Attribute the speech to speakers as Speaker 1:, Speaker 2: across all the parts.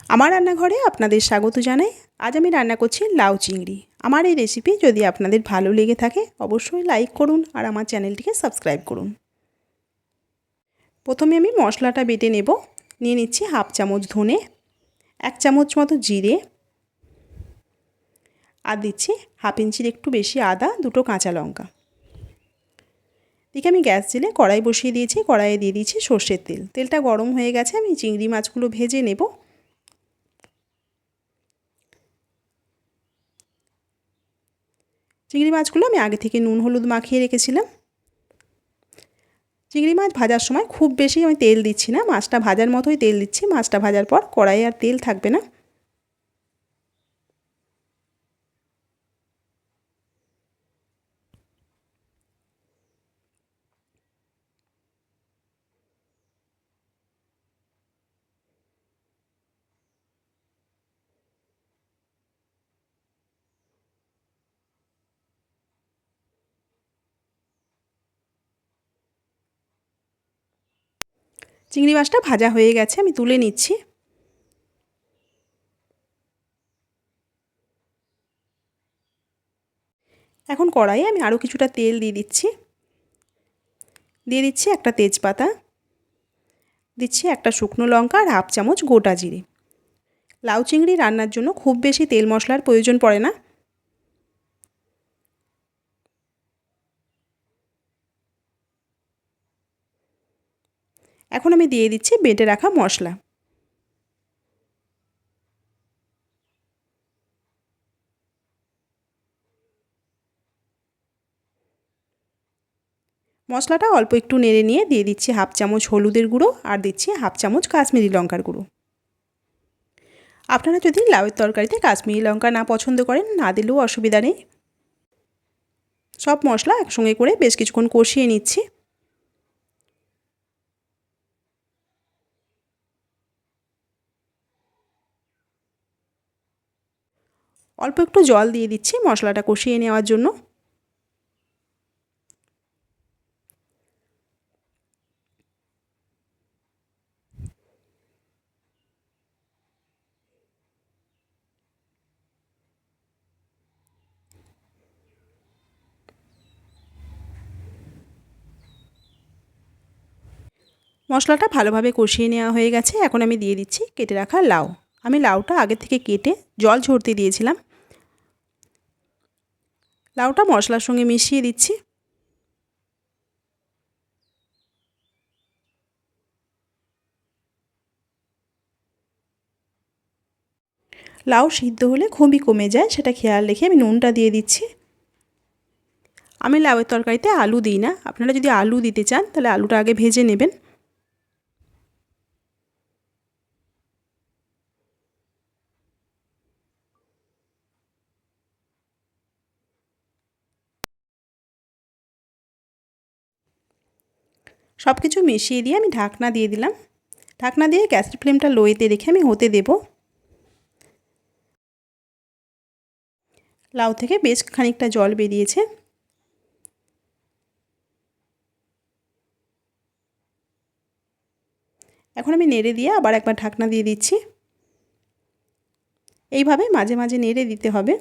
Speaker 1: আমার রান্নাঘরে আপনাদের স্বাগত জানাই। আজ আমি রান্না করছি লাউ চিংড়ি। আমার এই রেসিপি যদি আপনাদের ভালো লেগে থাকে অবশ্যই লাইক করুন আর আমার চ্যানেলটিকে সাবস্ক্রাইব করুন। প্রথমে আমি মশলাটা বেটে নেব। নিয়ে নিচ্ছি হাফ চামচ ধনে, 1 চামচ মতো জিরে, আর দিচ্ছি হাফ ইঞ্চির একটু বেশি আদা, 2টো কাঁচা লঙ্কা। এদিকে আমি গ্যাস জেলে কড়াই বসিয়ে দিয়েছি। কড়াইয়ে দিয়ে দিয়েছি সর্ষের তেল। তেলটা গরম হয়ে গেছে, আমি চিংড়ি মাছগুলো ভেজে নেব। চিংড়ি মাছগুলো আমি আগে থেকে নুন হলুদ মাখিয়ে রেখেছিলাম। চিংড়ি মাছ ভাজার সময় খুব বেশি আমি তেল দিচ্ছি না, মাছটা ভাজার মতোই তেল দিচ্ছি। মাছটা ভাজার পর কড়াইয়ে আর তেল থাকবে না। চিংড়ি মাছটা ভাজা হয়ে গেছে, আমি তুলে নিচ্ছি। এখন কড়াইয়ে আমি আরও কিছুটা তেল দিয়ে দিচ্ছি। দিয়ে দিচ্ছি একটা তেজপাতা, দিচ্ছি একটা শুকনো লঙ্কা আর হাফ চামচ গোটা জিরে। লাউ চিংড়ি রান্নার জন্য খুব বেশি তেল মশলার প্রয়োজন পড়ে না। এখন আমি দিয়ে দিচ্ছি বেটে রাখা মশলা। মশলাটা অল্প একটু নেড়ে নিয়ে দিয়ে দিচ্ছি হাফ চামচ হলুদের গুঁড়ো আর দিচ্ছি হাফ চামচ কাশ্মীরি লঙ্কার গুঁড়ো। আপনারা যদি লাউয়ের তরকারিতে কাশ্মীরি লঙ্কা না পছন্দ করেন, না দিলেও অসুবিধা নেই। সব মশলা একসঙ্গে করে বেশ কিছুক্ষণ কষিয়ে নিচ্ছি। অল্প একটু জল দিয়ে দিচ্ছি মশলাটা কষিয়ে নেওয়ার জন্য। মশলাটা ভালোভাবে কষিয়ে নেওয়া হয়ে গেছে। এখন আমি দিয়ে দিচ্ছি কেটে রাখা লাউ। আমি লাউটা আগে থেকে কেটে জল ঝরতে দিয়েছিলাম। লাউটা মশলার সঙ্গে মিশিয়ে দিচ্ছি। লাউ সিদ্ধ হলে খুবই কমে যায়, সেটা খেয়াল রেখে আমি নুনটা দিয়ে দিচ্ছি। আমি লাউয়ের তরকারিতে আলু দিই না, আপনারা যদি আলু দিতে চান তাহলে আলুটা আগে ভেজে নেবেন। সব কিছু মিশিয়ে দিয়ে আমি ঢাকনা দিয়ে দিলাম। ঢাকনা দিয়ে গ্যাসের ফ্লেমটা লোতে রেখে আমি হতে দেব। লাউ থেকে বেশ খানিকটা জল বেরিয়েছে। এখন আমি নেড়ে দিয়ে আবার একবার ঢাকনা দিয়ে দিচ্ছি। এইভাবে মাঝে মাঝে নেড়ে দিতে হবে।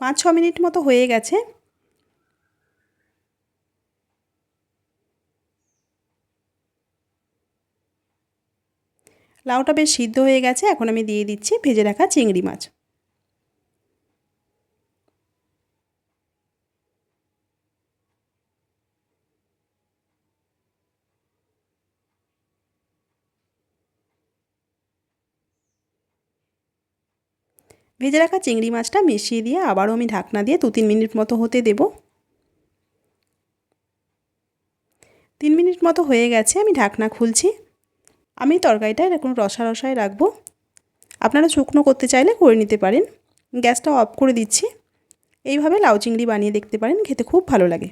Speaker 1: পাঁচ ছ মিনিট মতো হয়ে গেছে। লাউটা বেশ সিদ্ধ হয়ে গেছে। এখন আমি দিয়ে দিচ্ছি ভেজে রাখা চিংড়ি মাছ। ভেজে রাখা চিংড়ি মাছটা মিশিয়ে দিয়ে আবারও আমি ঢাকনা দিয়ে 2-3 মিনিট মতো হতে দেব। 3 মিনিট মতো হয়ে গেছে, আমি ঢাকনা খুলছি। আমি তরকারিটা এরকম রসা রসায় রাখবো। আপনারা শুকনো করতে চাইলে করে নিতে পারেন। গ্যাসটা অফ করে দিচ্ছি। এইভাবে লাউ চিংড়ি বানিয়ে দেখতে পারেন, খেতে খুব ভালো লাগে।